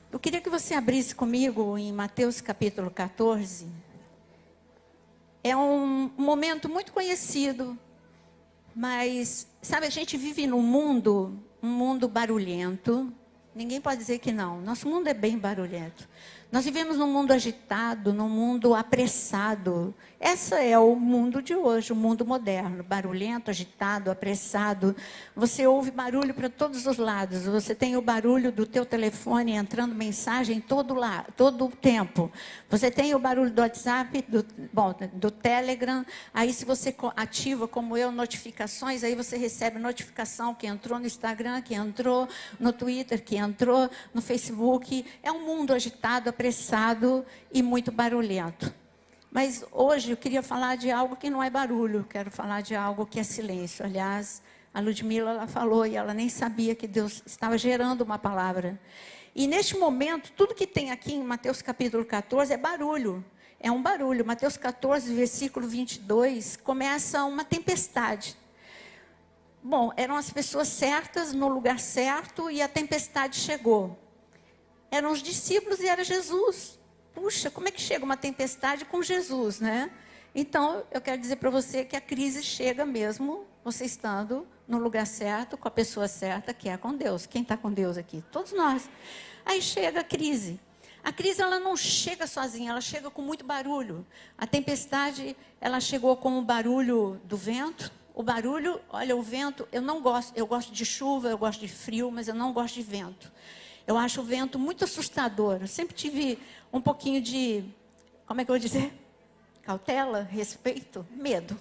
Eu queria que você abrisse comigo em Mateus capítulo 14. É um momento muito conhecido, mas, sabe, a gente vive num mundo, um mundo barulhento. Ninguém pode dizer que não. Nosso mundo é bem barulhento. Nós vivemos num mundo agitado, num mundo apressado. Esse é o mundo de hoje, o mundo moderno. Barulhento, agitado, apressado. Você ouve barulho para todos os lados. Você tem o barulho do teu telefone entrando mensagem todo o tempo. Você tem o barulho do WhatsApp, do Telegram. Aí se você ativa, como eu, notificações, aí você recebe notificação que entrou no Instagram, que entrou no Twitter, que entrou no Facebook. É um mundo agitado, apressado e muito barulhento. Mas hoje eu queria falar de algo que não é barulho, quero falar de algo que é silêncio. Aliás, a Ludmila ela falou e ela nem sabia que Deus estava gerando uma palavra. E neste momento, tudo que tem aqui em Mateus capítulo 14 é barulho. É um barulho. Mateus 14, versículo 22, começa uma tempestade. Bom, eram as pessoas certas no lugar certo e a tempestade chegou. Eram os discípulos e era Jesus. Puxa, como é que chega uma tempestade com Jesus, né? Então, eu quero dizer para você que a crise chega mesmo você estando no lugar certo, com a pessoa certa, que é com Deus. Quem está com Deus aqui? Todos nós. Aí chega a crise. A crise, ela não chega sozinha, ela chega com muito barulho. A tempestade, ela chegou com o barulho do vento. O barulho, olha, o vento, eu não gosto. Eu gosto de chuva, eu gosto de frio, mas eu não gosto de vento. Eu acho o vento muito assustador. Eu sempre tive um pouquinho de, como é que eu vou dizer? Cautela, respeito, medo.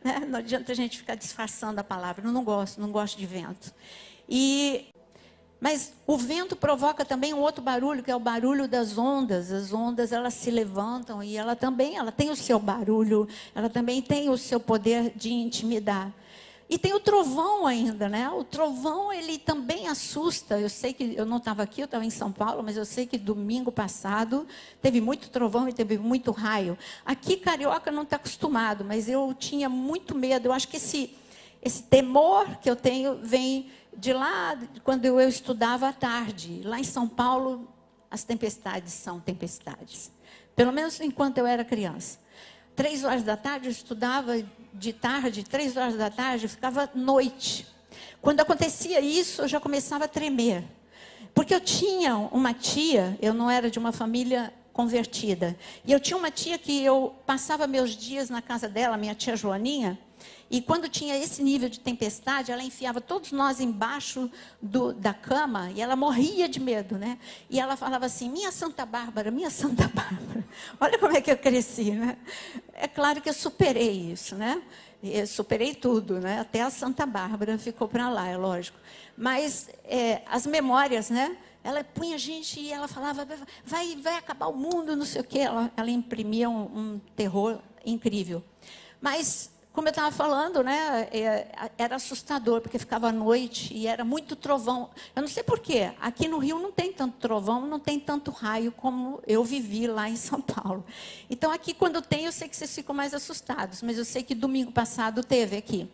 Né? Não adianta a gente ficar disfarçando a palavra. Eu não gosto de vento. Mas o vento provoca também um outro barulho, que é o barulho das ondas. As ondas, elas se levantam e ela tem o seu barulho, ela também tem o seu poder de intimidar. E tem o trovão ainda, né? O trovão, ele também assusta. Eu sei que eu não estava aqui, eu estava em São Paulo, mas eu sei que domingo passado teve muito trovão e teve muito raio. Aqui, carioca não está acostumado, mas eu tinha muito medo. Eu acho que esse temor que eu tenho vem de lá, quando eu estudava à tarde. Lá em São Paulo, as tempestades são tempestades. Pelo menos enquanto eu era criança. 3 horas da tarde, eu estudava de tarde, 3 horas da tarde, eu ficava noite. Quando acontecia isso, eu já começava a tremer. Porque eu tinha uma tia, eu não era de uma família convertida. E eu tinha uma tia que eu passava meus dias na casa dela, minha tia Joaninha. E quando tinha esse nível de tempestade, ela enfiava todos nós embaixo da cama e ela morria de medo, né? E ela falava assim, minha Santa Bárbara. Olha como é que eu cresci, né? É claro que eu superei isso, né? Eu superei tudo, né? Até a Santa Bárbara ficou para lá, é lógico. Mas as memórias, né? Ela punha a gente e ela falava, vai acabar o mundo, não sei o quê. Ela imprimia um terror incrível. Mas como eu estava falando, né, era assustador, porque ficava à noite e era muito trovão. Eu não sei porquê, aqui no Rio não tem tanto trovão, não tem tanto raio como eu vivi lá em São Paulo. Então, aqui quando tem, eu sei que vocês ficam mais assustados, mas eu sei que domingo passado teve aqui.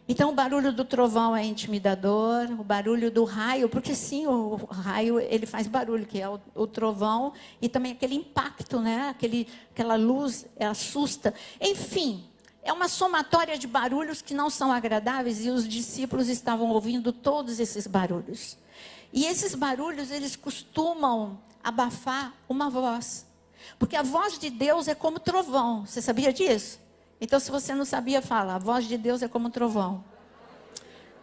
Então, o barulho do trovão é intimidador, o barulho do raio, porque sim, o raio ele faz barulho, que é o trovão, e também aquele impacto, né, aquela luz assusta. Enfim, é uma somatória de barulhos que não são agradáveis e os discípulos estavam ouvindo todos esses barulhos. E esses barulhos, eles costumam abafar uma voz. Porque a voz de Deus é como trovão. Você sabia disso? Então, se você não sabia, fala. A voz de Deus é como trovão.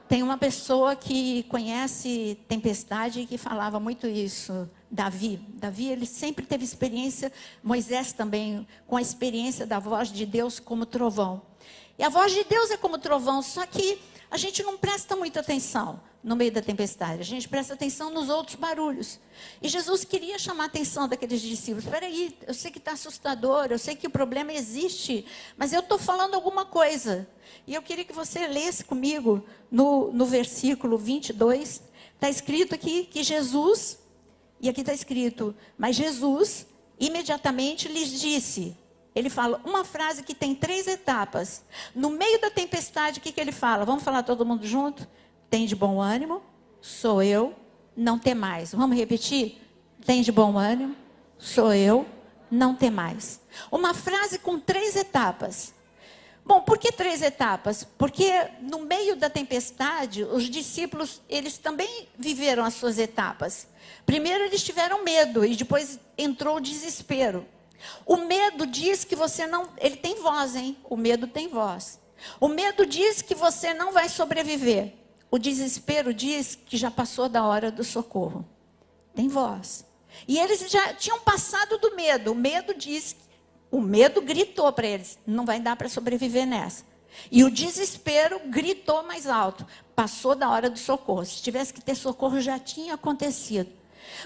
Tem uma pessoa que conhece tempestade e que falava muito isso. Davi, ele sempre teve experiência, Moisés também, com a experiência da voz de Deus como trovão. E a voz de Deus é como trovão, só que a gente não presta muita atenção no meio da tempestade. A gente presta atenção nos outros barulhos. E Jesus queria chamar a atenção daqueles discípulos. Espera aí, eu sei que está assustador, eu sei que o problema existe, mas eu estou falando alguma coisa. E eu queria que você lesse comigo no versículo 22. Está escrito aqui que Jesus... E aqui está escrito, mas Jesus imediatamente lhes disse. Ele fala uma frase que tem 3 etapas. No meio da tempestade, o que ele fala? Vamos falar todo mundo junto? Tem de bom ânimo, sou eu, não temais. Vamos repetir? Tem de bom ânimo, sou eu, não temais. Uma frase com 3 etapas. Bom, por que 3 etapas? Porque no meio da tempestade, os discípulos, eles também viveram as suas etapas. Primeiro eles tiveram medo e depois entrou o desespero. O medo diz que você não... Ele tem voz, hein? O medo tem voz. O medo diz que você não vai sobreviver. O desespero diz que já passou da hora do socorro. Tem voz. E eles já tinham passado do medo. O medo diz... O medo gritou para eles, não vai dar para sobreviver nessa. E o desespero gritou mais alto, passou da hora do socorro. Se tivesse que ter socorro, já tinha acontecido.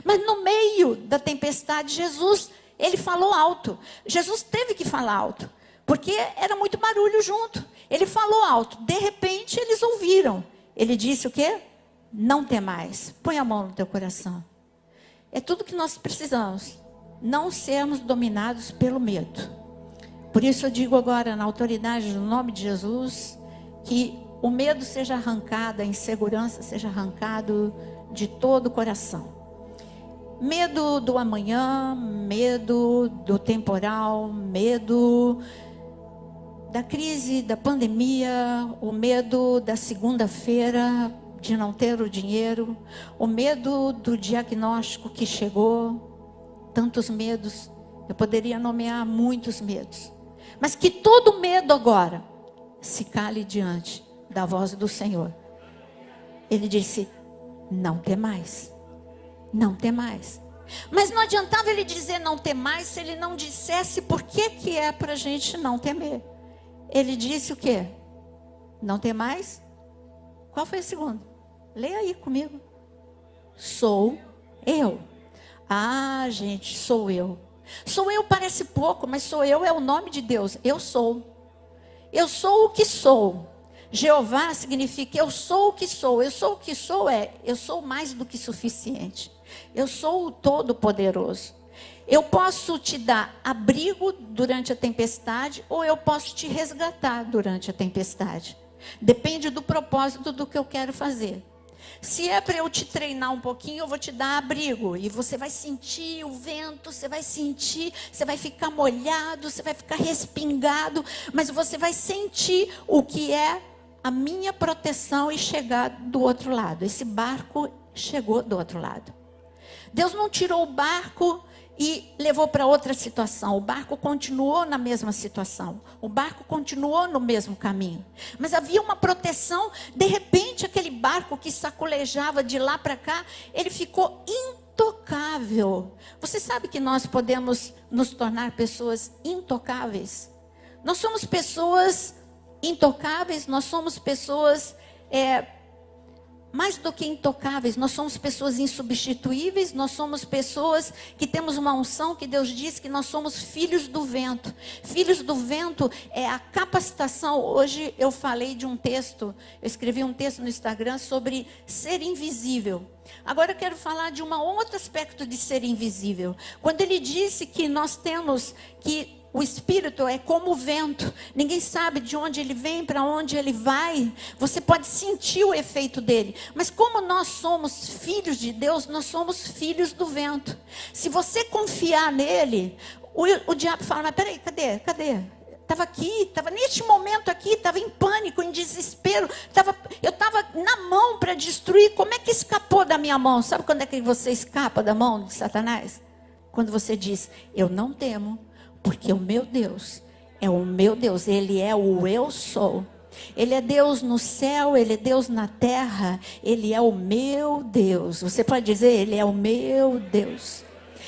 Mas no meio da tempestade, Jesus, ele falou alto. Jesus teve que falar alto, porque era muito barulho junto. Ele falou alto, de repente eles ouviram. Ele disse o quê? Não temais. Põe a mão no teu coração. É tudo que nós precisamos. Não sermos dominados pelo medo. Por isso eu digo agora, na autoridade do nome de Jesus, que o medo seja arrancado, a insegurança seja arrancado de todo o coração. Medo do amanhã, medo do temporal, medo da crise, da pandemia, o medo da segunda-feira, de não ter o dinheiro, o medo do diagnóstico que chegou. Tantos medos, eu poderia nomear muitos medos. Mas que todo medo agora se cale diante da voz do Senhor. Ele disse, não temais, não temais. Mas não adiantava ele dizer não temais se ele não dissesse por que é para a gente não temer. Ele disse o quê? Não temais? Qual foi a segunda? Leia aí comigo. Sou eu. Ah, gente, sou eu. Sou eu parece pouco, mas sou eu é o nome de Deus. Eu sou. Eu sou o que sou. Jeová significa eu sou o que sou. Eu sou o que sou eu sou mais do que suficiente. Eu sou o Todo-Poderoso. Eu posso te dar abrigo durante a tempestade ou eu posso te resgatar durante a tempestade. Depende do propósito do que eu quero fazer. Se é para eu te treinar um pouquinho, eu vou te dar abrigo. E você vai sentir o vento, você vai sentir, você vai ficar molhado, você vai ficar respingado. Mas você vai sentir o que é a minha proteção e chegar do outro lado. Esse barco chegou do outro lado. Deus não tirou o barco e levou para outra situação. O barco continuou na mesma situação. O barco continuou no mesmo caminho. Mas havia uma proteção. De repente, aquele barco que sacolejava de lá para cá, ele ficou intocável. Você sabe que nós podemos nos tornar pessoas intocáveis? Nós somos pessoas intocáveis, nós somos pessoas... mais do que intocáveis, nós somos pessoas insubstituíveis, nós somos pessoas que temos uma unção que Deus diz que nós somos filhos do vento. Filhos do vento é a capacitação. Hoje eu falei de um texto, eu escrevi um texto no Instagram sobre ser invisível. Agora eu quero falar de um outro aspecto de ser invisível. Quando ele disse que nós temos que... O Espírito é como o vento. Ninguém sabe de onde ele vem, para onde ele vai. Você pode sentir o efeito dele. Mas como nós somos filhos de Deus, nós somos filhos do vento. Se você confiar nele, o diabo fala, mas peraí, cadê? Estava aqui, estava neste momento aqui, estava em pânico, em desespero. Eu estava na mão para destruir. Como é que escapou da minha mão? Sabe quando é que você escapa da mão de Satanás? Quando você diz, eu não temo. Porque o meu Deus é o meu Deus, Ele é o eu sou. Ele é Deus no céu, Ele é Deus na terra, Ele é o meu Deus. Você pode dizer, Ele é o meu Deus.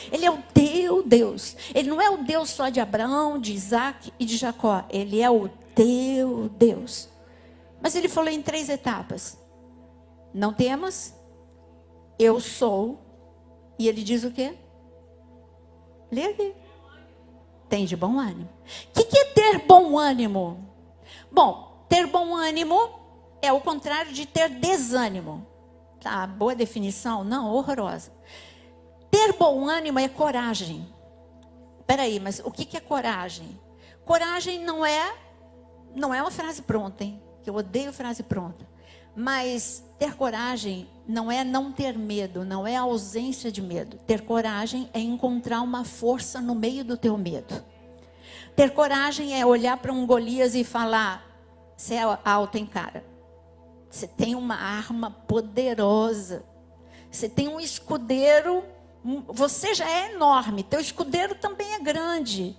Ele é o teu Deus. Ele não é o Deus só de Abraão, de Isaac e de Jacó. Ele é o teu Deus. Mas Ele falou em 3 etapas. Não temas, eu sou. E Ele diz o quê? Lê aqui. Tem de bom ânimo. O que é ter bom ânimo? Bom, ter bom ânimo é o contrário de ter desânimo. Tá, boa definição? Não, horrorosa. Ter bom ânimo é coragem. Peraí, mas o que é coragem? Coragem não é uma frase pronta, hein? Que eu odeio frase pronta. Mas ter coragem não é não ter medo, não é a ausência de medo. Ter coragem é encontrar uma força no meio do teu medo. Ter coragem é olhar para um Golias e falar: você é alto, hein, cara? Você tem uma arma poderosa. Você tem um escudeiro, você já é enorme, teu escudeiro também é grande.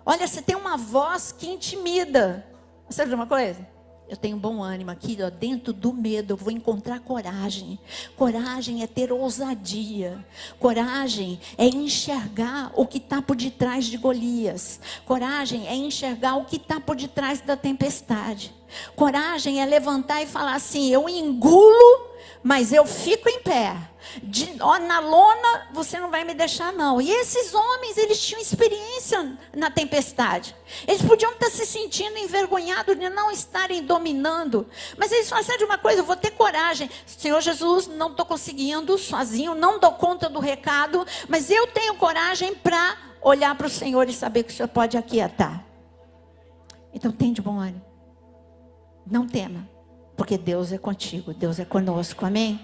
Olha, você tem uma voz que intimida. Sabe de uma coisa? Eu tenho bom ânimo aqui, ó, dentro do medo eu vou encontrar coragem. Coragem é ter ousadia. Coragem é enxergar o que está por detrás de Golias. Coragem é enxergar o que está por detrás da tempestade. Coragem é levantar e falar assim: eu engulo, mas eu fico em pé. Na lona você não vai me deixar não. E esses homens, eles tinham experiência na tempestade. Eles podiam estar se sentindo envergonhados de não estarem dominando. Mas eles falaram: sabe de uma coisa, eu vou ter coragem. Senhor Jesus, não estou conseguindo sozinho, não dou conta do recado. Mas eu tenho coragem para olhar para o Senhor e saber que o Senhor pode aquietar. Então tem de bom ânimo. Não tema, porque Deus é contigo, Deus é conosco, amém?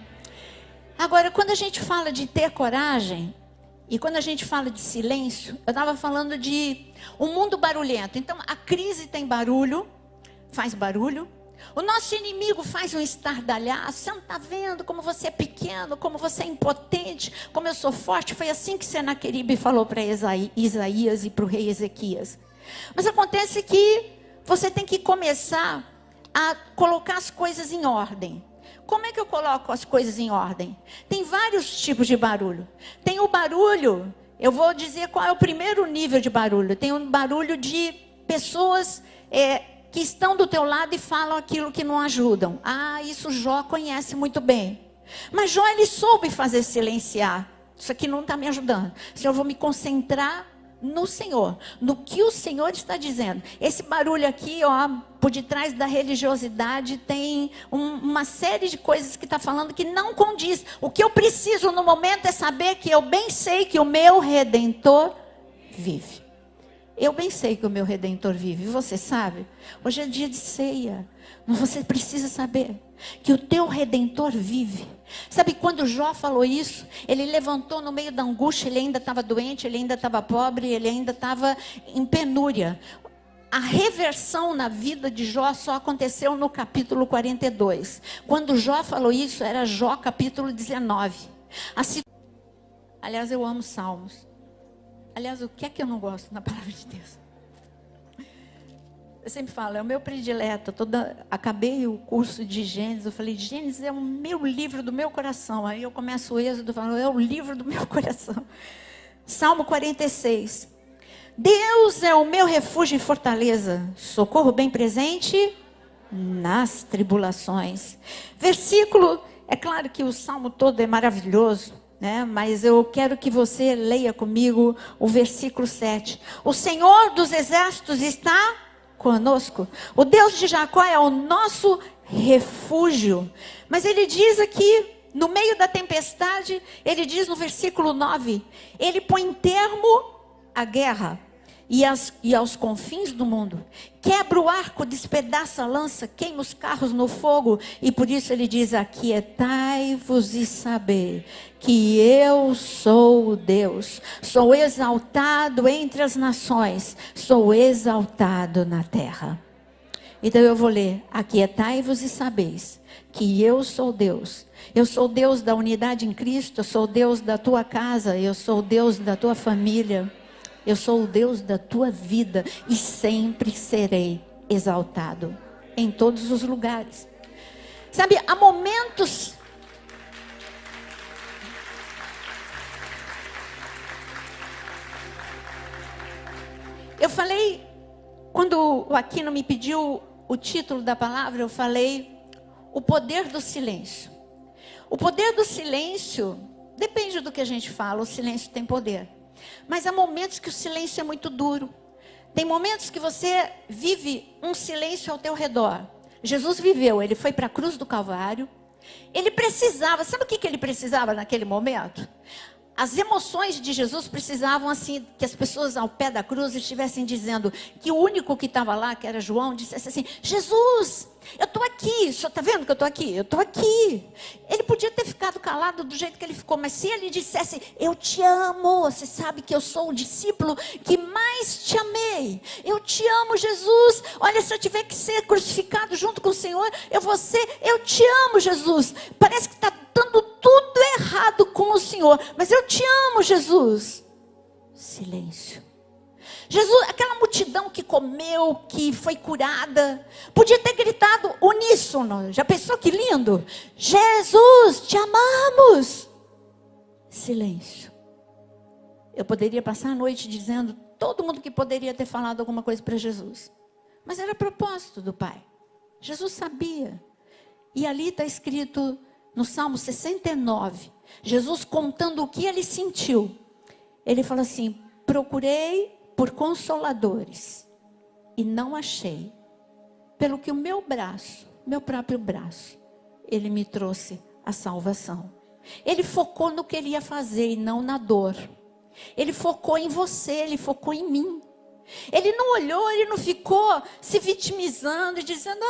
Agora, quando a gente fala de ter coragem, e quando a gente fala de silêncio, eu estava falando de um mundo barulhento. Então, a crise tem barulho, faz barulho. O nosso inimigo faz um estardalhaço. Você não está vendo como você é pequeno, como você é impotente, como eu sou forte. Foi assim que Senaqueribe falou para Isaías e para o rei Ezequias. Mas acontece que você tem que começar a colocar as coisas em ordem. Como é que eu coloco as coisas em ordem? Tem vários tipos de barulho. Tem o barulho, eu vou dizer qual é o primeiro nível de barulho. Tem um barulho de pessoas que estão do teu lado e falam aquilo que não ajudam. Ah, isso Jó conhece muito bem. Mas Jó, ele soube fazer silenciar. Isso aqui não está me ajudando. Senhor, eu vou me concentrar no Senhor, no que o Senhor está dizendo. Esse barulho aqui, ó, por detrás da religiosidade tem uma série de coisas que está falando que não condiz. O que eu preciso no momento é saber que eu bem sei que o meu Redentor vive. Eu bem sei que o meu Redentor vive. Você sabe? Hoje é dia de ceia. Mas você precisa saber que o teu Redentor vive. Sabe, quando Jó falou isso, ele levantou no meio da angústia. Ele ainda estava doente, ele ainda estava pobre, ele ainda estava em penúria. A reversão na vida de Jó só aconteceu no capítulo 42. Quando Jó falou isso, era Jó capítulo 19. Aliás, eu amo Salmos. Aliás, o que é que eu não gosto na palavra de Deus? Eu sempre falo, é o meu predileto. Acabei o curso de Gênesis, eu falei, Gênesis é o meu livro do meu coração. Aí eu começo o Êxodo, falo, é o livro do meu coração. Salmo 46. Deus é o meu refúgio e fortaleza, socorro bem presente nas tribulações. Versículo, é claro que o Salmo todo é maravilhoso, né? Mas eu quero que você leia comigo o versículo 7. O Senhor dos exércitos está conosco. O Deus de Jacó é o nosso refúgio. Mas ele diz aqui, no meio da tempestade, ele diz no versículo 9, ele põe termo à guerra e aos confins do mundo. Quebra o arco, despedaça a lança, queima os carros no fogo. E por isso ele diz, aquietai-vos e saber que eu sou Deus. Sou exaltado entre as nações, sou exaltado na terra. Então eu vou ler, aquietai-vos e sabeis que eu sou Deus. Eu sou Deus da unidade em Cristo, eu sou Deus da tua casa, eu sou Deus da tua família. Eu sou o Deus da tua vida e sempre serei exaltado em todos os lugares. Sabe, há momentos... Eu falei, quando o Aquino me pediu o título da palavra, eu falei, o poder do silêncio. O poder do silêncio, depende do que a gente fala, o silêncio tem poder. Mas há momentos que o silêncio é muito duro. Tem momentos que você vive um silêncio ao teu redor. Jesus viveu, ele foi para a cruz do Calvário. Ele precisava, sabe o que ele precisava naquele momento? As emoções de Jesus precisavam assim, que as pessoas ao pé da cruz estivessem dizendo, que o único que estava lá, que era João, dissesse assim, Jesus, eu estou aqui, o senhor está vendo que eu estou aqui? Eu estou aqui. Ele podia ter ficado calado do jeito que ele ficou, mas se ele dissesse, eu te amo, você sabe que eu sou o discípulo que mais te amei. Eu te amo, Jesus. Olha, se eu tiver que ser crucificado junto com o Senhor, eu vou ser, eu te amo, Jesus. Parece que está dando tudo errado com o Senhor, mas eu te amo, Jesus. Silêncio. Jesus, aquela multidão que comeu, que foi curada, podia ter gritado uníssono. Já pensou que lindo? Jesus, te amamos. Silêncio. Eu poderia passar a noite dizendo todo mundo que poderia ter falado alguma coisa para Jesus, mas era propósito do Pai. Jesus sabia. E ali está escrito no Salmo 69, Jesus contando o que ele sentiu. Ele fala assim, procurei por consoladores e não achei. Pelo que o meu braço, meu próprio braço, ele me trouxe a salvação. Ele focou no que ele ia fazer e não na dor. Ele focou em você, ele focou em mim. Ele não olhou, ele não ficou se vitimizando e dizendo,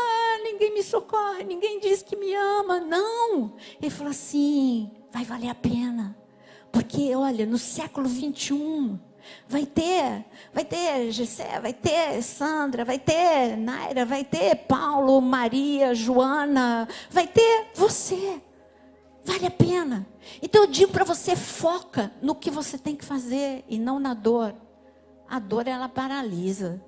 ninguém me socorre, ninguém diz que me ama. Não, ele falou assim, vai valer a pena. Porque olha, no século 21, vai ter Gessé, vai ter Sandra, vai ter Naira, vai ter Paulo, Maria, Joana, vai ter você. Vale a pena. Então eu digo para você, foca no que você tem que fazer e não na dor. A dor ela paralisa,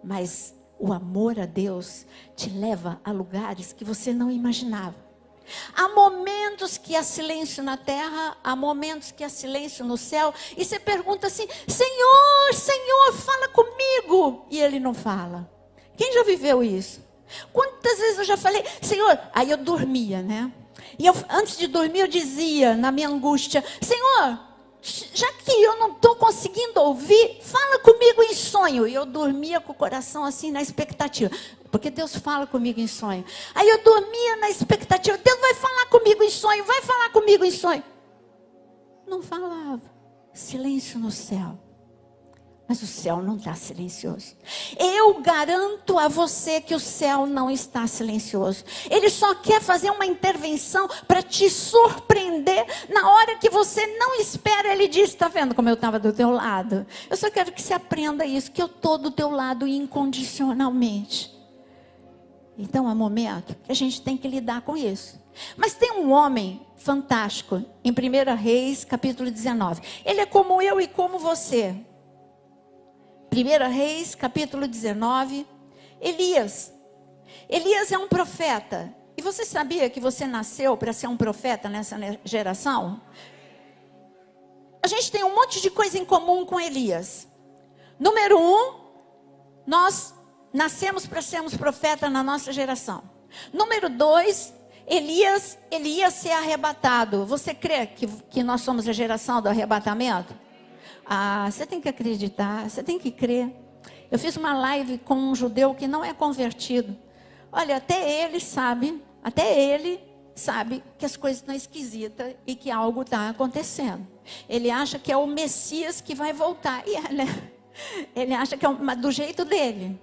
mas o amor a Deus te leva a lugares que você não imaginava. Há momentos que há silêncio na terra, há momentos que há silêncio no céu, e você pergunta assim, Senhor, Senhor, fala comigo, e Ele não fala. Quem já viveu isso? Quantas vezes eu já falei, Senhor, aí eu dormia, né? E antes de dormir eu dizia, na minha angústia, Senhor, já que eu não estou conseguindo ouvir, fala comigo em sonho. E eu dormia com o coração assim na expectativa, porque Deus fala comigo em sonho. Aí eu dormia na expectativa, Deus vai falar comigo em sonho, vai falar comigo em sonho. Não falava, silêncio no céu. Mas o céu não está silencioso. Eu garanto a você que o céu não está silencioso. Ele só quer fazer uma intervenção para te surpreender na hora que você não espera. Ele diz, está vendo como eu estava do teu lado? Eu só quero que você aprenda isso, que eu estou do teu lado incondicionalmente. Então há momento que a gente tem que lidar com isso. Mas tem um homem fantástico em 1 Reis capítulo 19. Ele é como eu e como você. 1 Reis, capítulo 19, Elias. Elias é um profeta. E você sabia que você nasceu para ser um profeta nessa geração? A gente tem um monte de coisa em comum com Elias. Número 1, nós nascemos para sermos profeta na nossa geração. Número 2, Elias, ele ia ser arrebatado. Você crê que nós somos a geração do arrebatamento? Você tem que acreditar, você tem que crer. Eu fiz uma live com um judeu que não é convertido. Olha, até ele sabe que as coisas estão esquisitas e que algo está acontecendo. Ele acha que é o Messias que vai voltar. E ele acha que é do jeito dele.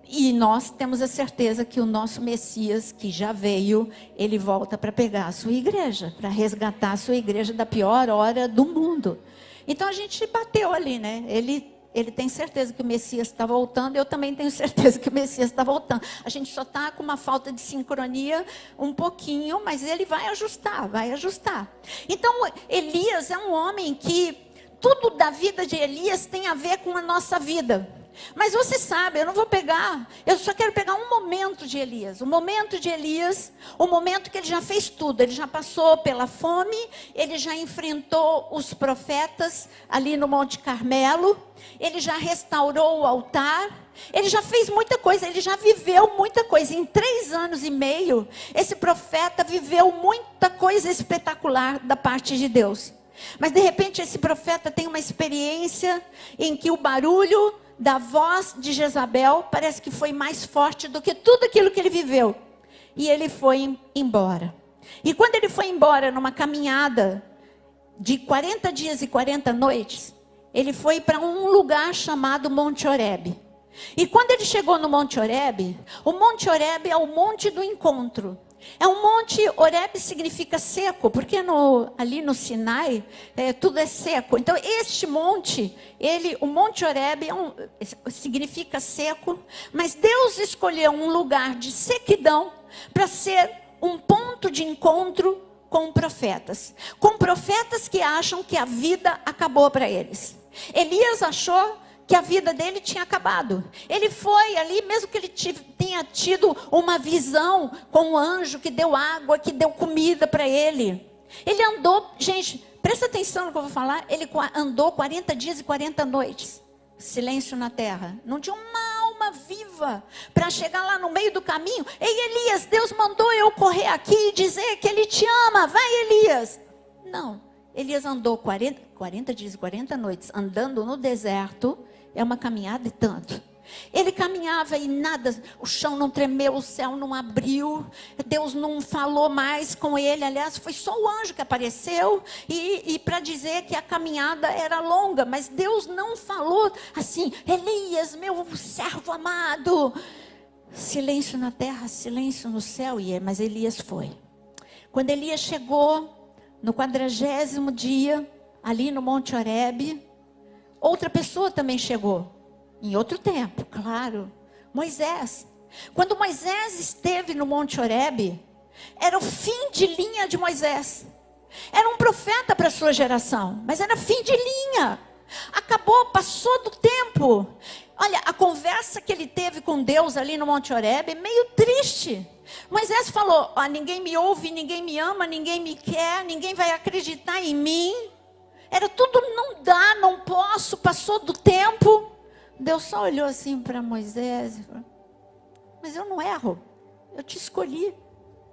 E nós temos a certeza que o nosso Messias, que já veio, ele volta para pegar a sua igreja, para resgatar a sua igreja da pior hora do mundo. Então a gente bateu ali, né? Ele tem certeza que o Messias está voltando, eu também tenho certeza que o Messias está voltando. A gente só está com uma falta de sincronia um pouquinho, mas ele vai ajustar, vai ajustar. Então Elias é um homem que tudo da vida de Elias tem a ver com a nossa vida. Mas você sabe, eu só quero pegar um momento de Elias. O momento de Elias, o momento que ele já fez tudo. Ele já passou pela fome, ele já enfrentou os profetas ali no Monte Carmelo. Ele já restaurou o altar. Ele já fez muita coisa, ele já viveu muita coisa. Em 3 anos e meio, esse profeta viveu muita coisa espetacular da parte de Deus. Mas de repente esse profeta tem uma experiência em que o barulho da voz de Jezabel parece que foi mais forte do que tudo aquilo que ele viveu. E ele foi embora. E quando ele foi embora numa caminhada de 40 dias e 40 noites, ele foi para um lugar chamado Monte Horebe. E quando ele chegou no Monte Horebe, o Monte Horebe é o monte do encontro. É um monte, Horebe significa seco, porque ali no Sinai, tudo é seco. Então este monte, o Monte Horebe significa seco, mas Deus escolheu um lugar de sequidão para ser um ponto de encontro com profetas que acham que a vida acabou para eles. Elias achou que a vida dele tinha acabado. Ele foi ali, mesmo que ele tenha tido uma visão com um anjo que deu água, que deu comida para ele. Ele andou, gente, presta atenção no que eu vou falar, ele andou 40 dias e 40 noites. Silêncio na terra. Não tinha uma alma viva para chegar lá no meio do caminho. Ei, Elias, Deus mandou eu correr aqui e dizer que Ele te ama. Vai, Elias. Não. Elias andou 40 dias e 40 noites andando no deserto. É uma caminhada e tanto. Ele caminhava e nada, o chão não tremeu, o céu não abriu, Deus não falou mais com ele. Aliás, foi só o anjo que apareceu e para dizer que a caminhada era longa, mas Deus não falou assim: Elias, meu servo amado. Silêncio na terra, silêncio no céu. Mas Elias foi. Quando Elias chegou no 40º dia, ali no Monte Horebe, outra pessoa também chegou. Em outro tempo, claro. Moisés. Quando Moisés esteve no Monte Horebe, era o fim de linha de Moisés. Era um profeta para a sua geração, mas era fim de linha. Acabou, passou do tempo. Olha, a conversa que ele teve com Deus ali no Monte Horebe é meio triste. Moisés falou: ninguém me ouve, ninguém me ama, ninguém me quer, ninguém vai acreditar em mim. Era tudo, não dá, não posso, passou do tempo. Deus só olhou assim para Moisés e falou: mas eu não erro, eu te escolhi,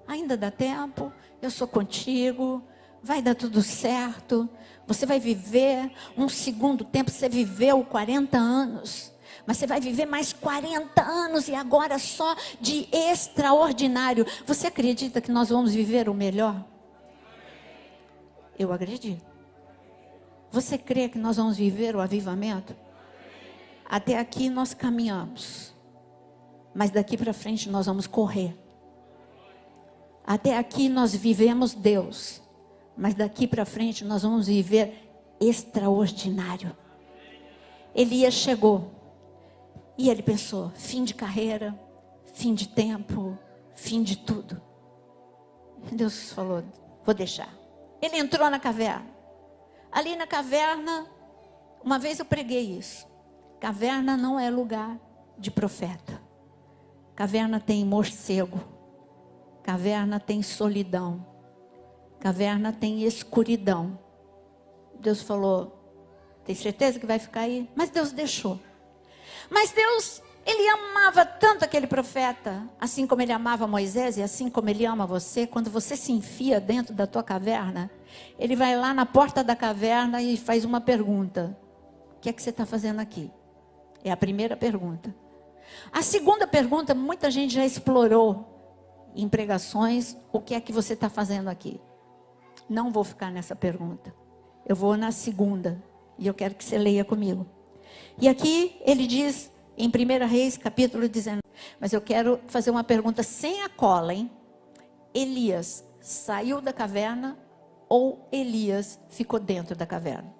ainda dá tempo, eu sou contigo, vai dar tudo certo, você vai viver um segundo tempo. Você viveu 40 anos, mas você vai viver mais 40 anos e agora só de extraordinário. Você acredita que nós vamos viver o melhor? Eu acredito. Você crê que nós vamos viver o avivamento? Até aqui nós caminhamos, mas daqui para frente nós vamos correr. Até aqui nós vivemos Deus, mas daqui para frente nós vamos viver extraordinário. Elias chegou e ele pensou: fim de carreira, fim de tempo, fim de tudo. Deus falou: vou deixar. Ele entrou na caverna. Ali na caverna, uma vez eu preguei isso. Caverna não é lugar de profeta. Caverna tem morcego. Caverna tem solidão. Caverna tem escuridão. Deus falou: tem certeza que vai ficar aí? Mas Deus deixou. Mas Deus, Ele amava tanto aquele profeta, assim como Ele amava Moisés e assim como Ele ama você. Quando você se enfia dentro da tua caverna, Ele vai lá na porta da caverna e faz uma pergunta: o que é que você está fazendo aqui? É a primeira pergunta. A segunda pergunta, muita gente já explorou em pregações: o que é que você está fazendo aqui? Não vou ficar nessa pergunta. Eu vou na segunda. E eu quero que você leia comigo. E aqui ele diz, em 1 Reis, capítulo 19. Mas eu quero fazer uma pergunta sem a cola, hein? Elias saiu da caverna ou Elias ficou dentro da caverna?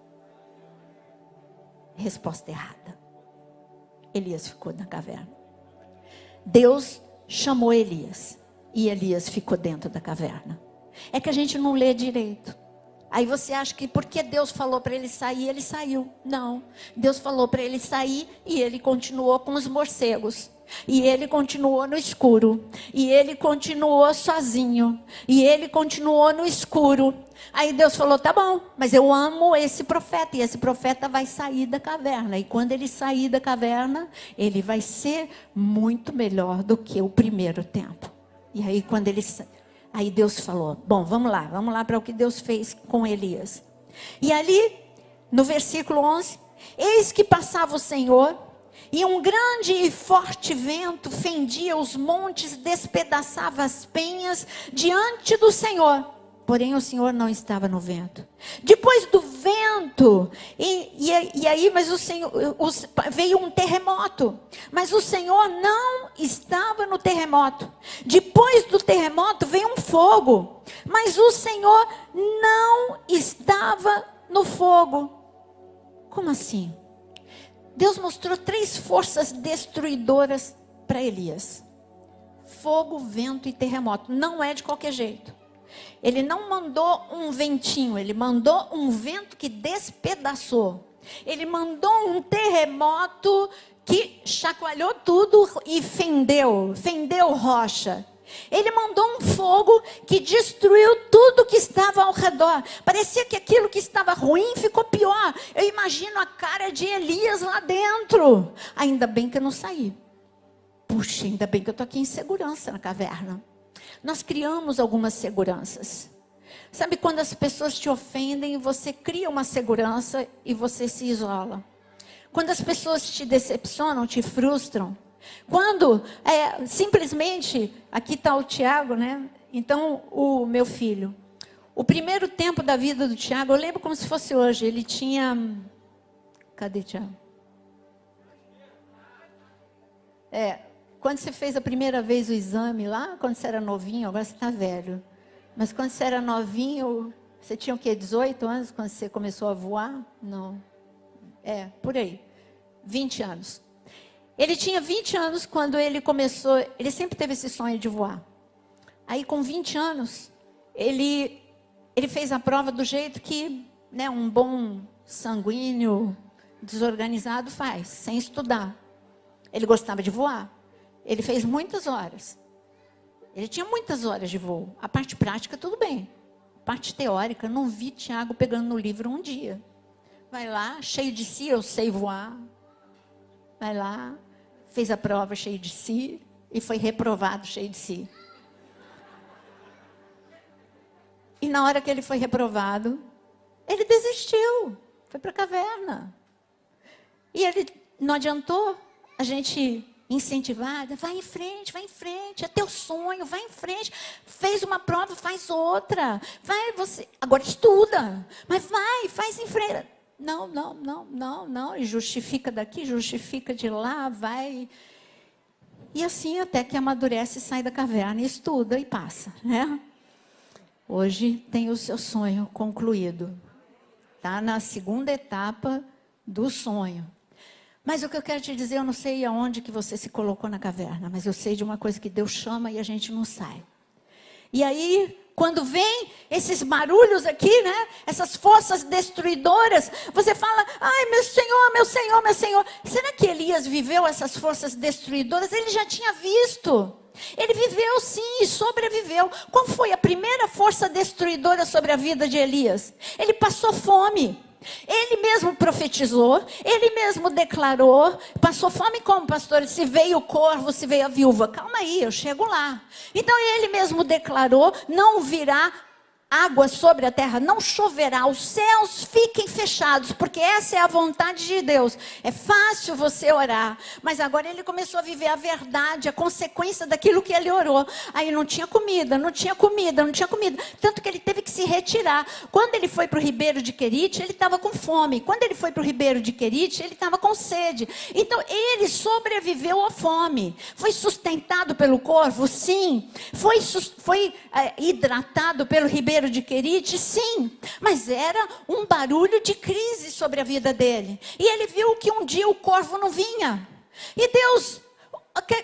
Resposta errada. Elias ficou na caverna. Deus chamou Elias e Elias ficou dentro da caverna. É que a gente não lê direito. Aí você acha que porque Deus falou para ele sair, ele saiu. Não, Deus falou para ele sair e ele continuou com os morcegos. E ele continuou no escuro. E ele continuou sozinho. E ele continuou no escuro. Aí Deus falou: tá bom, mas eu amo esse profeta. E esse profeta vai sair da caverna. E quando ele sair da caverna, ele vai ser muito melhor do que o primeiro tempo. E aí quando ele... Aí Deus falou: bom, vamos lá para o que Deus fez com Elias. E ali, no versículo 11: eis que passava o Senhor, e um grande e forte vento fendia os montes, despedaçava as penhas diante do Senhor. porém o Senhor não estava no vento. Depois do vento, e aí, mas o Senhor, veio um terremoto, mas o Senhor não estava no terremoto. Depois do terremoto veio um fogo, mas o Senhor não estava no fogo. Como assim? Deus mostrou 3 forças destruidoras para Elias: fogo, vento e terremoto. Não é de qualquer jeito. Ele não mandou um ventinho, ele mandou um vento que despedaçou. Ele mandou um terremoto que chacoalhou tudo e fendeu rocha. Ele mandou um fogo que destruiu tudo que estava ao redor. Parecia que aquilo que estava ruim ficou pior. Eu imagino a cara de Elias lá dentro. Ainda bem que eu não saí. Puxa, ainda bem que eu estou aqui em segurança na caverna. Nós criamos algumas seguranças. Sabe quando as pessoas te ofendem, você cria uma segurança e você se isola. Quando as pessoas te decepcionam, te frustram. Quando simplesmente, aqui está o Tiago, né? Então, o meu filho. O primeiro tempo da vida do Tiago, eu lembro como se fosse hoje. Ele tinha... Cadê Tiago? Quando você fez a primeira vez o exame lá, quando você era novinho, agora você está velho. Mas quando você era novinho, você tinha o quê? 18 anos, quando você começou a voar? Não. Por aí. 20 anos. Ele tinha 20 anos quando ele começou, ele sempre teve esse sonho de voar. Aí com 20 anos, ele fez a prova do jeito que, né, um bom sanguíneo, desorganizado faz, sem estudar. Ele gostava de voar. Ele fez muitas horas. Ele tinha muitas horas de voo. A parte prática, tudo bem. A parte teórica, não vi Tiago pegando no livro um dia. Vai lá, cheio de si, eu sei voar. Vai lá, fez a prova cheio de si e foi reprovado cheio de si. E na hora que ele foi reprovado, ele desistiu. Foi para a caverna. E ele não adiantou a gente incentivada, vai em frente, é teu sonho, vai em frente. Fez uma prova, faz outra. Vai, você, agora estuda, mas vai, faz em frente. Não, e justifica daqui, justifica de lá, vai. E assim até que amadurece, sai da caverna, estuda e passa, né? Hoje tem o seu sonho concluído. Está na segunda etapa do sonho. Mas o que eu quero te dizer, eu não sei aonde que você se colocou na caverna, mas eu sei de uma coisa que Deus chama e a gente não sai. E aí, quando vem esses barulhos aqui, né? Essas forças destruidoras, você fala, ai, meu Senhor, meu Senhor, meu Senhor. Será que Elias viveu essas forças destruidoras? Ele já tinha visto. Ele viveu sim e sobreviveu. Qual foi a primeira força destruidora sobre a vida de Elias? Ele passou fome. Ele mesmo profetizou, ele mesmo declarou. Passou fome como, pastor? Se veio o corvo, se veio a viúva. Calma aí, eu chego lá. Então ele mesmo declarou, não virá água sobre a terra, não choverá, os céus fiquem fechados, porque essa é a vontade de Deus. É fácil você orar, mas agora ele começou a viver a verdade, a consequência daquilo que ele orou. Aí não tinha comida, tanto que ele teve que se retirar. Quando ele foi para o ribeiro de Querite, ele estava com fome. Quando ele foi para o ribeiro de Querite, ele estava com sede. Então ele sobreviveu à fome. Foi sustentado pelo corvo? Sim. Foi hidratado pelo ribeiro de Querite? Sim, mas era um barulho de crise sobre a vida dele. E ele viu que um dia o corvo não vinha. E Deus,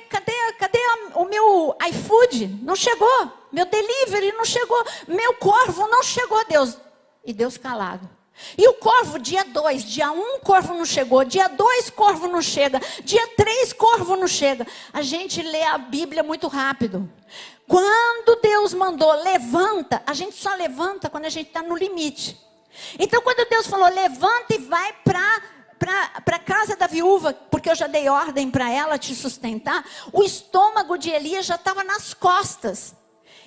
cadê o meu iFood? Não chegou. Meu delivery não chegou. Meu corvo não chegou, Deus. E Deus calado. E o corvo, dia 2, dia 1, corvo não chegou. Dia 2, corvo não chega. Dia 3, corvo não chega. A gente lê a Bíblia muito rápido. Quando Deus mandou, levanta, a gente só levanta quando a gente está no limite. Então quando Deus falou, levanta e vai para a casa da viúva, porque eu já dei ordem para ela te sustentar, o estômago de Elias já estava nas costas.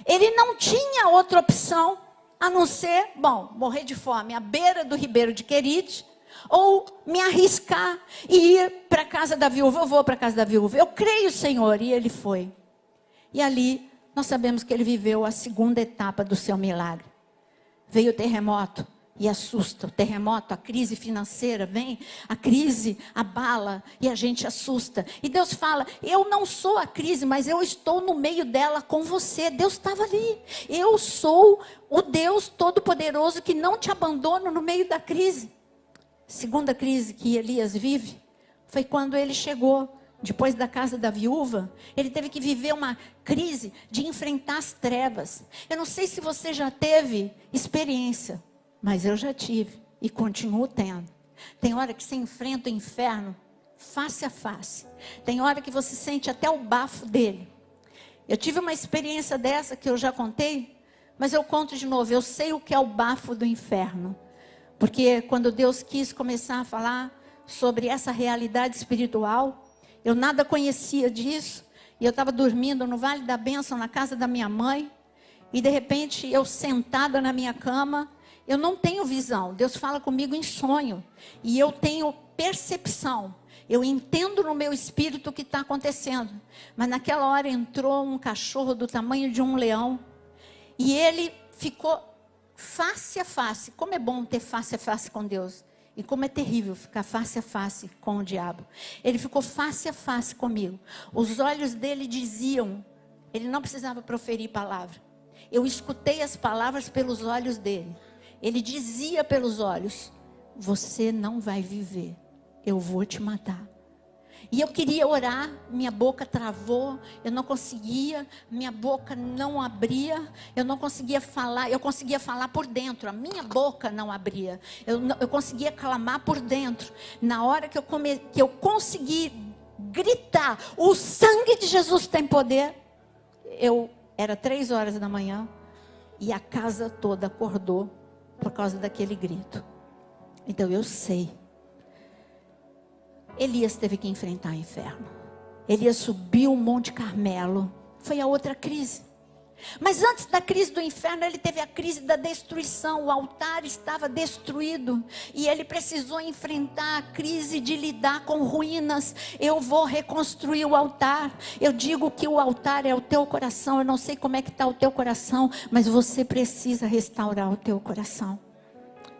Ele não tinha outra opção, a não ser, morrer de fome à beira do ribeiro de Querite, ou me arriscar e ir para a casa da viúva. Eu vou para a casa da viúva, eu creio, Senhor, e ele foi. E ali nós sabemos que ele viveu a segunda etapa do seu milagre. Veio o terremoto e assusta. O terremoto, a crise financeira vem, a crise abala e a gente assusta. E Deus fala, eu não sou a crise, mas eu estou no meio dela com você. Deus estava ali. Eu sou o Deus Todo-Poderoso que não te abandono no meio da crise. Segunda crise que Elias vive foi quando ele chegou. Depois da casa da viúva, ele teve que viver uma crise de enfrentar as trevas. Eu não sei se você já teve experiência, mas eu já tive e continuo tendo. Tem hora que você enfrenta o inferno face a face. Tem hora que você sente até o bafo dele. Eu tive uma experiência dessa que eu já contei, mas eu conto de novo. Eu sei o que é o bafo do inferno. Porque quando Deus quis começar a falar sobre essa realidade espiritual, eu nada conhecia disso, e eu estava dormindo no Vale da Bênção, na casa da minha mãe, e de repente eu sentada na minha cama, eu não tenho visão, Deus fala comigo em sonho, e eu tenho percepção, eu entendo no meu espírito o que está acontecendo, mas naquela hora entrou um cachorro do tamanho de um leão, e ele ficou face a face. Como é bom ter face a face com Deus. E como é terrível ficar face a face com o diabo. Ele ficou face a face comigo. Os olhos dele diziam, ele não precisava proferir palavra. Eu escutei as palavras pelos olhos dele. Ele dizia pelos olhos, você não vai viver, eu vou te matar. E eu queria orar, minha boca travou, eu não conseguia, minha boca não abria, eu não conseguia falar, eu conseguia falar por dentro, a minha boca não abria, eu conseguia clamar por dentro. Na hora que eu consegui gritar, o sangue de Jesus tem poder, era 3 horas da manhã, e a casa toda acordou por causa daquele grito. Então eu sei. Elias teve que enfrentar o inferno. Elias subiu o Monte Carmelo. Foi a outra crise. Mas antes da crise do inferno, ele teve a crise da destruição. O altar estava destruído. E ele precisou enfrentar a crise de lidar com ruínas. Eu vou reconstruir o altar. Eu digo que o altar é o teu coração. Eu não sei como é que está o teu coração, mas você precisa restaurar o teu coração.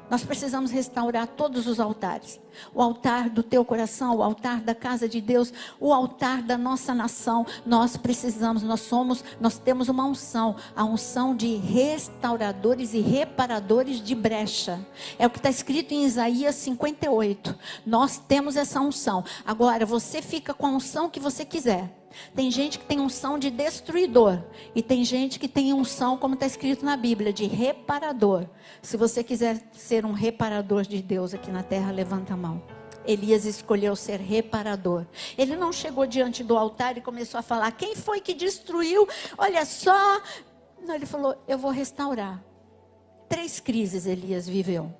Nós precisamos restaurar todos os altares. O altar do teu coração, o altar da casa de Deus, o altar da nossa nação. Nós precisamos, nós temos uma unção. A unção de restauradores e reparadores de brecha. É o que está escrito em Isaías 58. Nós temos essa unção. Agora, você fica com a unção que você quiser. Tem gente que tem unção de destruidor. E tem gente que tem unção, como está escrito na Bíblia, de reparador. Se você quiser ser um reparador de Deus aqui na terra, levanta a mão. Elias escolheu ser reparador. Ele não chegou diante do altar e começou a falar, quem foi que destruiu? Olha só. Não, ele falou, eu vou restaurar. 3 crises Elias viveu.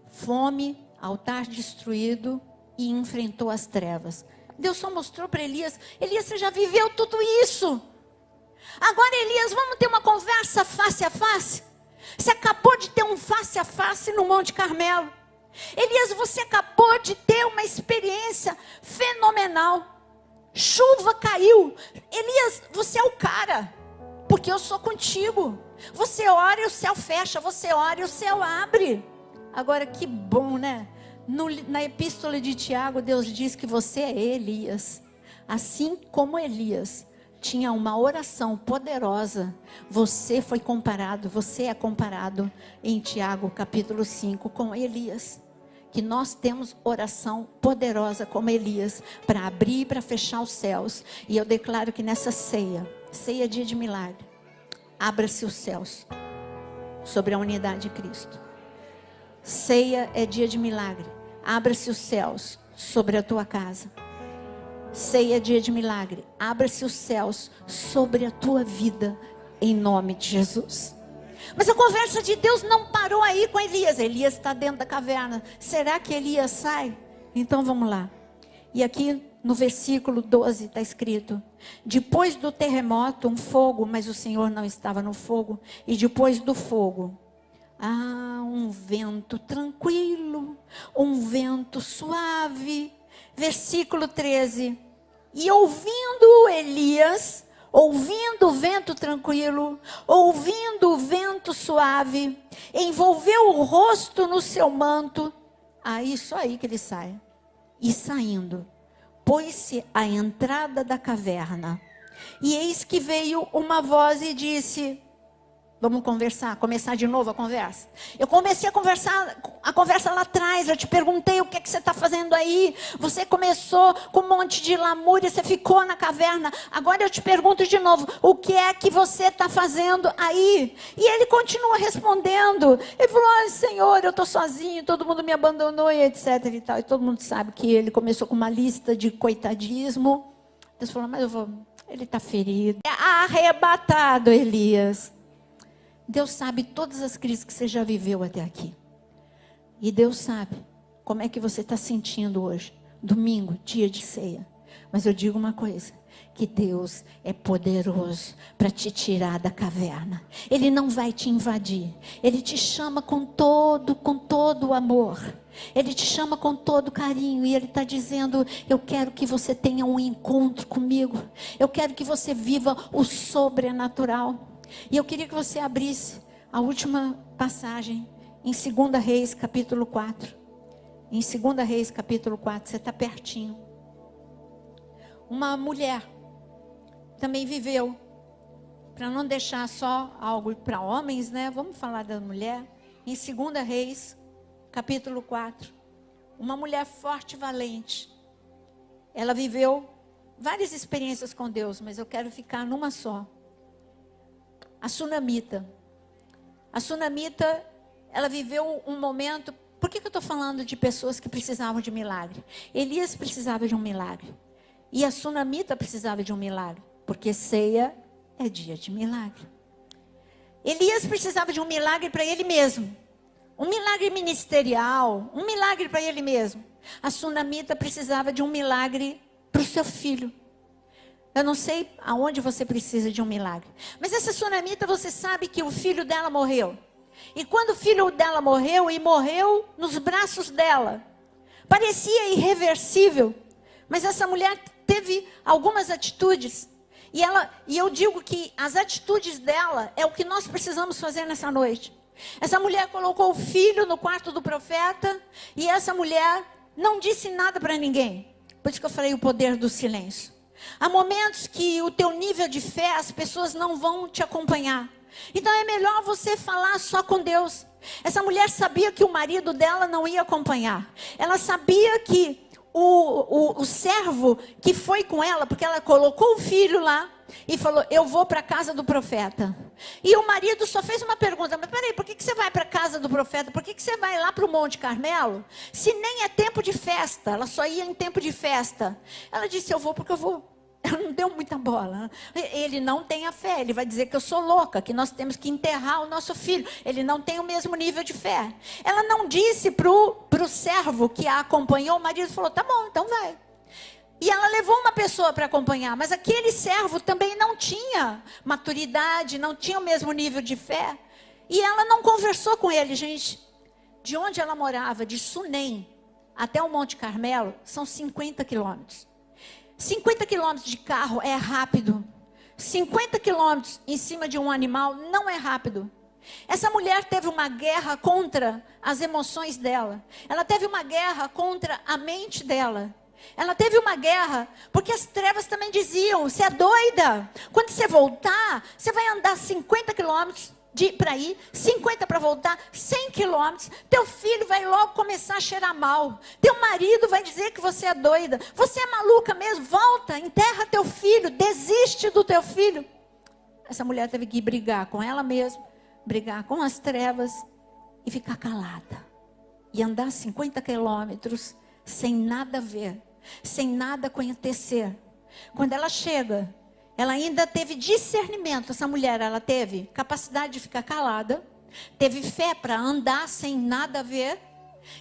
Fome, altar destruído e enfrentou as trevas. Deus só mostrou para Elias, Elias, você já viveu tudo isso. Agora, Elias, vamos ter uma conversa face a face? Você acabou de ter um face a face no Monte Carmelo. Elias, você acabou de ter uma experiência fenomenal. Chuva caiu. Elias, você é o cara, porque eu sou contigo. Você ora e o céu fecha, você ora e o céu abre. Agora, que bom, né? Na epístola de Tiago, Deus diz que você é Elias. Assim como Elias tinha uma oração poderosa, você é comparado em Tiago capítulo 5 com Elias. Que nós temos oração poderosa como Elias, para abrir e para fechar os céus. E eu declaro que nessa ceia é dia de milagre. Abra-se os céus sobre a unidade de Cristo. Ceia é dia de milagre. Abra-se os céus sobre a tua casa. Ceia é dia de milagre. Abra-se os céus sobre a tua vida, em nome de Jesus. Mas a conversa de Deus não parou aí com Elias. Elias está dentro da caverna. Será que Elias sai? Então vamos lá. E aqui no versículo 12 está escrito: depois do terremoto, um fogo, mas o Senhor não estava no fogo. E depois do fogo, um vento tranquilo, um vento suave. Versículo 13. E ouvindo Elias ouvindo o vento tranquilo, ouvindo o vento suave, envolveu o rosto no seu manto. Aí, só aí que ele sai. E saindo, pôs-se à entrada da caverna. E eis que veio uma voz e disse: vamos conversar, começar de novo a conversa. Eu comecei a conversa lá atrás, eu te perguntei o que é que você está fazendo aí. Você começou com um monte de lamúria, você ficou na caverna. Agora eu te pergunto de novo, o que é que você está fazendo aí? E ele continua respondendo. Ele falou: ai, Senhor, eu estou sozinho, todo mundo me abandonou e etc e tal. E todo mundo sabe que ele começou com uma lista de coitadismo. Deus falou: mas ele está ferido. É arrebatado, Elias. Deus sabe todas as crises que você já viveu até aqui. E Deus sabe como é que você está sentindo hoje. Domingo, dia de ceia. Mas eu digo uma coisa, que Deus é poderoso para te tirar da caverna. Ele não vai te invadir. Ele te chama com todo o amor. Ele te chama com todo carinho. E Ele está dizendo: eu quero que você tenha um encontro comigo. Eu quero que você viva o sobrenatural. E eu queria que você abrisse a última passagem em 2 Reis, capítulo 4. Em 2 Reis, capítulo 4, você está pertinho. Uma mulher também viveu, para não deixar só algo para homens, né? Vamos falar da mulher. Em 2 Reis, capítulo 4. Uma mulher forte e valente. Ela viveu várias experiências com Deus, mas eu quero ficar numa só. A Sunamita. A Sunamita, ela viveu um momento. Por que eu estou falando de pessoas que precisavam de milagre? Elias precisava de um milagre. E a Sunamita precisava de um milagre. Porque ceia é dia de milagre. Elias precisava de um milagre para ele mesmo. Um milagre ministerial. Um milagre para ele mesmo. A Sunamita precisava de um milagre para o seu filho. Eu não sei aonde você precisa de um milagre. Mas essa Sunamita, você sabe que o filho dela morreu. E quando o filho dela morreu, e morreu nos braços dela. Parecia irreversível. Mas essa mulher teve algumas atitudes. E eu digo que as atitudes dela é o que nós precisamos fazer nessa noite. Essa mulher colocou o filho no quarto do profeta. E essa mulher não disse nada para ninguém. Por isso que eu falei o poder do silêncio. Há momentos que o teu nível de fé, as pessoas não vão te acompanhar. Então é melhor você falar só com Deus. Essa mulher sabia que o marido dela não ia acompanhar. Ela sabia que o servo que foi com ela, porque ela colocou o filho lá e falou: eu vou para a casa do profeta. E o marido só fez uma pergunta: mas peraí, por que você vai para a casa do profeta? Por que você vai lá para o Monte Carmelo? Se nem é tempo de festa. Ela só ia em tempo de festa. Ela disse: eu vou porque eu vou. Ela não deu muita bola. Ele não tem a fé. Ele vai dizer que eu sou louca, que nós temos que enterrar o nosso filho. Ele não tem o mesmo nível de fé. Ela não disse pro servo que a acompanhou. O marido falou: tá bom, então vai. E ela levou uma pessoa para acompanhar. Mas aquele servo também não tinha maturidade, não tinha o mesmo nível de fé. E ela não conversou com ele, gente. De onde ela morava, de Sunem até o Monte Carmelo, são 50 quilômetros. 50 quilômetros de carro é rápido. 50 quilômetros em cima de um animal não é rápido. Essa mulher teve uma guerra contra as emoções dela. Ela teve uma guerra contra a mente dela. Ela teve uma guerra, porque as trevas também diziam: você é doida. Quando você voltar, você vai andar 50 quilômetros para ir, 50 para voltar, 100 quilômetros. Teu filho vai logo começar a cheirar mal. Teu marido vai dizer que você é doida. Você é maluca mesmo. Volta, enterra teu filho, desiste do teu filho. Essa mulher teve que brigar com ela mesma, brigar com as trevas e ficar calada. E andar 50 quilômetros sem nada ver, sem nada acontecer. Quando ela chega, ela ainda teve discernimento. Essa mulher, ela teve capacidade de ficar calada, teve fé para andar sem nada ver,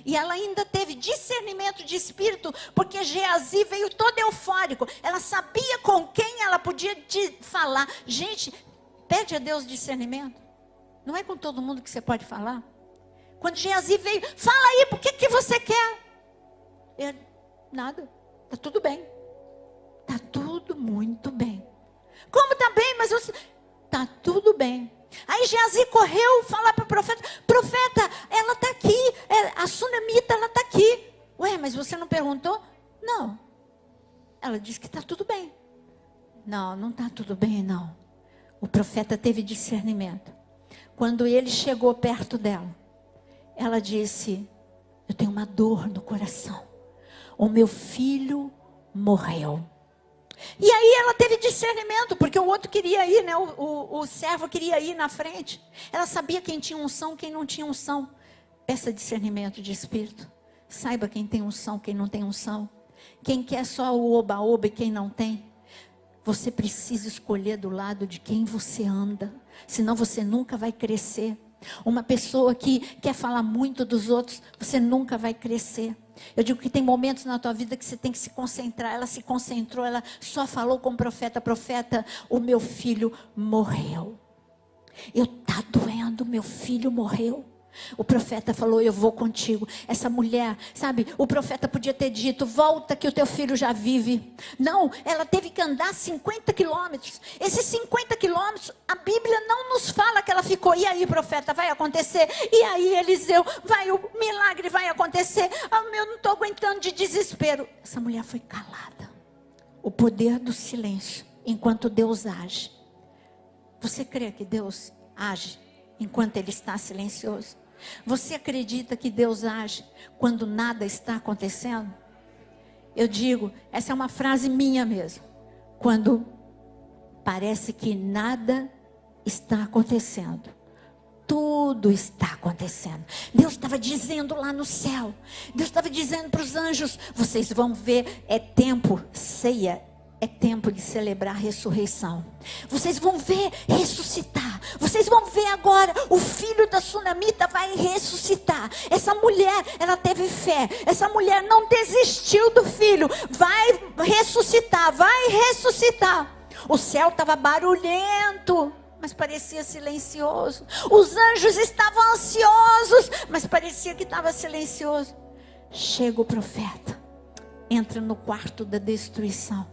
e ela ainda teve discernimento de espírito, porque Geazi veio todo eufórico. Ela sabia com quem ela podia falar. Gente, pede a Deus discernimento. Não é com todo mundo que você pode falar. Quando Geazi veio: fala aí, por que você quer? Ele: nada, está tudo bem. Está tudo muito bem. Como está bem? Mas você... Está tudo bem. Aí Geazi correu falar para o profeta: profeta, ela está aqui, a sunamita, ela está aqui. Ué, mas você não perguntou? Não. Ela disse que está tudo bem. Não, não está tudo bem, não. O profeta teve discernimento. Quando ele chegou perto dela, ela disse: eu tenho uma dor no coração. O meu filho morreu. E aí ela teve discernimento, porque o outro queria ir, né? O servo queria ir na frente. Ela sabia quem tinha unção, quem não tinha unção. Peça discernimento de espírito. Saiba quem tem unção, quem não tem unção. Quem quer só o oba-oba e quem não tem. Você precisa escolher do lado de quem você anda. Senão você nunca vai crescer. Uma pessoa que quer falar muito dos outros, você nunca vai crescer. Eu digo que tem momentos na tua vida que você tem que se concentrar. Ela se concentrou, ela só falou com o profeta: profeta, o meu filho morreu. Está doendo, meu filho morreu. O profeta falou: eu vou contigo. Essa mulher, sabe, o profeta podia ter dito: volta que o teu filho já vive. Não, ela teve que andar 50 quilômetros. Esses 50 quilômetros, a Bíblia não nos fala que ela ficou. E aí, profeta, vai acontecer? E aí, Eliseu, o milagre vai acontecer? Eu não estou aguentando de desespero. Essa mulher foi calada. O poder do silêncio, enquanto Deus age. Você crê que Deus age enquanto Ele está silencioso? Você acredita que Deus age quando nada está acontecendo? Eu digo, essa é uma frase minha mesmo. Quando parece que nada está acontecendo, tudo está acontecendo. Deus estava dizendo lá no céu, Deus estava dizendo para os anjos: vocês vão ver, é tempo, ceia. É tempo de celebrar a ressurreição. Vocês vão ver ressuscitar. Vocês vão ver agora, o filho da sunamita vai ressuscitar. Essa mulher, ela teve fé. Essa mulher não desistiu do filho. Vai ressuscitar, vai ressuscitar. O céu estava barulhento, mas parecia silencioso. Os anjos estavam ansiosos, mas parecia que estava silencioso. Chega o profeta, entra no quarto da destruição.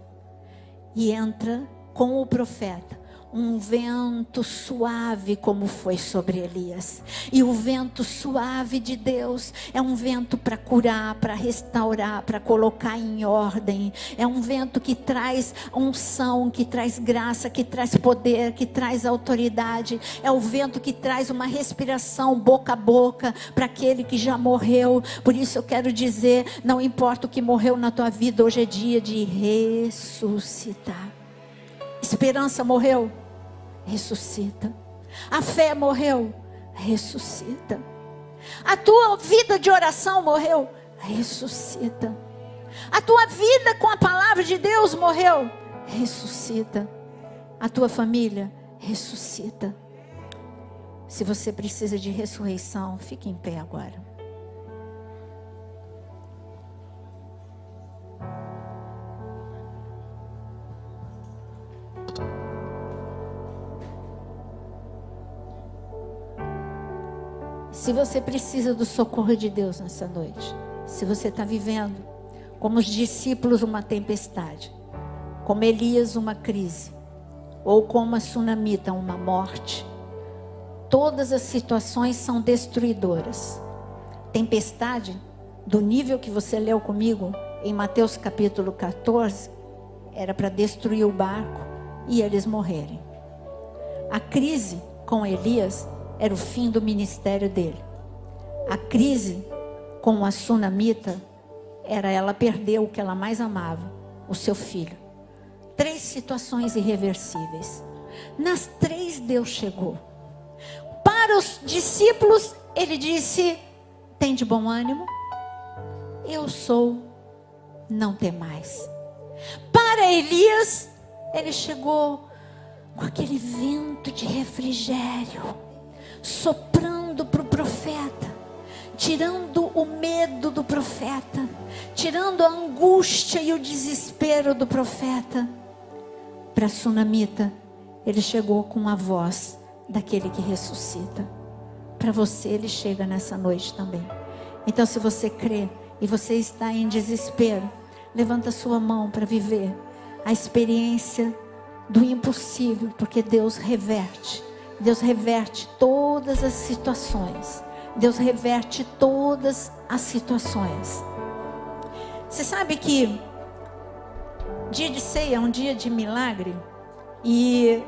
E entra com o profeta um vento suave, como foi sobre Elias. E o vento suave de Deus é um vento para curar, para restaurar, para colocar em ordem. É um vento que traz unção, que traz graça, que traz poder, que traz autoridade. É o vento que traz uma respiração boca a boca para aquele que já morreu. Por isso eu quero dizer, não importa o que morreu na tua vida, hoje é dia de ressuscitar. Esperança morreu? Ressuscita. A fé morreu? Ressuscita. A tua vida de oração morreu? Ressuscita. A tua vida com a palavra de Deus morreu? Ressuscita. A tua família? Ressuscita. Se você precisa de ressurreição, fique em pé agora. Se você precisa do socorro de Deus nessa noite, se você está vivendo como os discípulos uma tempestade, como Elias uma crise, ou como a sunamita uma morte, todas as situações são destruidoras. Tempestade, do nível que você leu comigo em Mateus capítulo 14, era para destruir o barco e eles morrerem. A crise com Elias era o fim do ministério dele. A crise com a sunamita era ela perder o que ela mais amava, o seu filho. 3 situações irreversíveis. Nas 3 Deus chegou. Para os discípulos ele disse: tem de bom ânimo, eu sou, não temais. Para Elias ele chegou com aquele vento de refrigério, soprando para o profeta, tirando o medo do profeta, tirando a angústia e o desespero do profeta. Para a sunamita, ele chegou com a voz daquele que ressuscita. Para você ele chega nessa noite também. Então, se você crê e você está em desespero, levanta sua mão para viver a experiência do impossível, porque Deus reverte todas as situações. Deus reverte todas as situações. Você sabe que dia de ceia é um dia de milagre, e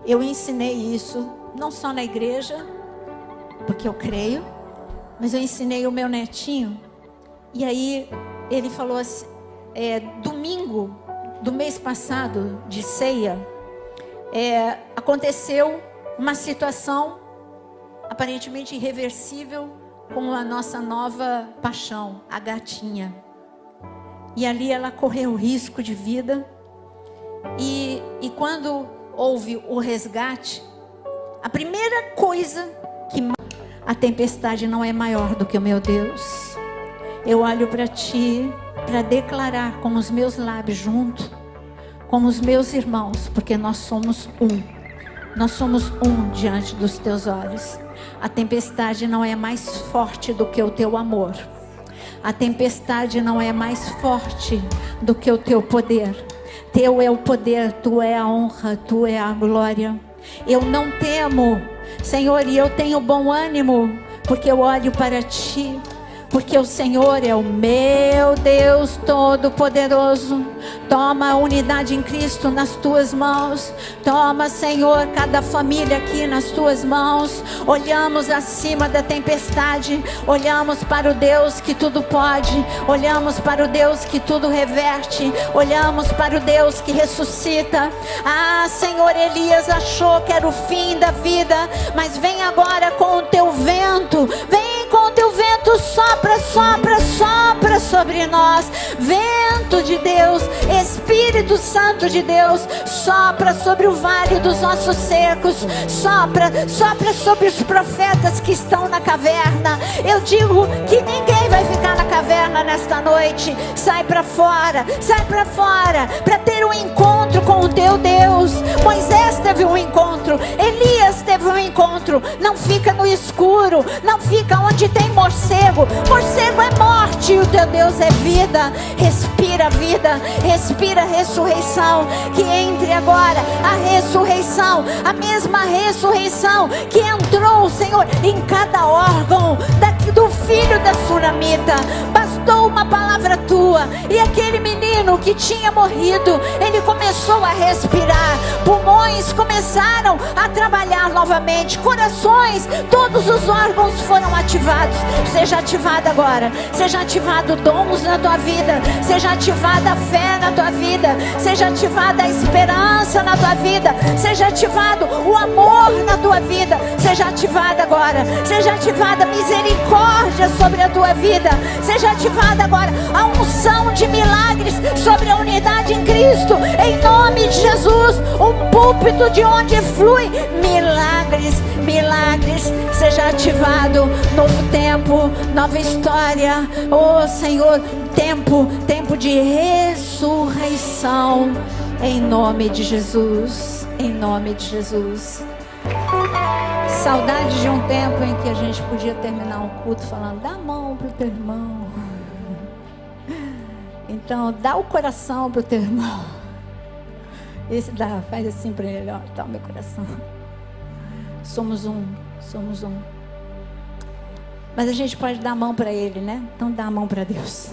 eu ensinei isso não só na igreja, porque eu creio, mas eu ensinei o meu netinho. E aí ele falou assim, domingo do mês passado de ceia, aconteceu uma situação aparentemente irreversível com a nossa nova paixão, a gatinha. E ali ela correu risco de vida. E quando houve o resgate, a primeira coisa que... A tempestade não é maior do que o meu Deus. Eu olho para ti para declarar com os meus lábios junto com os meus irmãos, porque nós somos um. Nós somos um diante dos teus olhos. A tempestade não é mais forte do que o teu amor. A tempestade não é mais forte do que o teu poder. Teu é o poder, tu é a honra, tu é a glória. Eu não temo, Senhor, e eu tenho bom ânimo, porque eu olho para ti. Porque o Senhor é o meu Deus Todo-Poderoso. Toma a unidade em Cristo nas tuas mãos. Toma, Senhor, cada família aqui nas tuas mãos. Olhamos acima da tempestade. Olhamos para o Deus que tudo pode. Olhamos para o Deus que tudo reverte. Olhamos para o Deus que ressuscita. Ah, Senhor, Elias achou que era o fim da vida, mas vem agora com o teu vento. Vem com o teu vento, sopra, sopra, sopra sobre nós. Vento de Deus, Espírito Santo de Deus, sopra sobre o vale dos ossos secos. Sopra, sopra sobre os profetas que estão na caverna. Eu digo que ninguém vai ficar na caverna nesta noite. Sai para fora para ter um encontro com o teu Deus. Moisés teve um encontro, Elias teve um encontro. Não fica no escuro, não fica onde tem morcego. Morcego é morte e o teu Deus é vida. Respira vida, respira ressurreição. Que entre agora a ressurreição, a mesma ressurreição que entrou, Senhor, em cada órgão do filho da Sunamita. Bastou uma palavra tua e aquele menino que tinha morrido, ele começou a respirar. Pulmões começaram a trabalhar novamente. Corações, todos os órgãos foram ativados. Seja ativado agora. Seja ativado dons na tua vida. Seja ativada a fé na tua vida. Seja ativada a esperança na tua vida. Seja ativado o amor na tua vida. Seja ativada agora. Seja ativada a misericórdia sobre a tua vida. Seja ativada agora a unção de milagres sobre a unidade em Cristo. Em nome de Jesus, um púlpito de onde flui milagres, milagres. Seja ativado, novo tempo, nova história. Oh Senhor, tempo de ressurreição. Em nome de Jesus, em nome de Jesus. Saudade de um tempo em que a gente podia terminar um culto falando: dá a mão para o teu irmão. Então, dá o coração para o teu irmão. Esse dá, faz assim para ele, ó, tá o meu coração. Somos um. Mas a gente pode dar a mão para ele, né? Então dá a mão para Deus.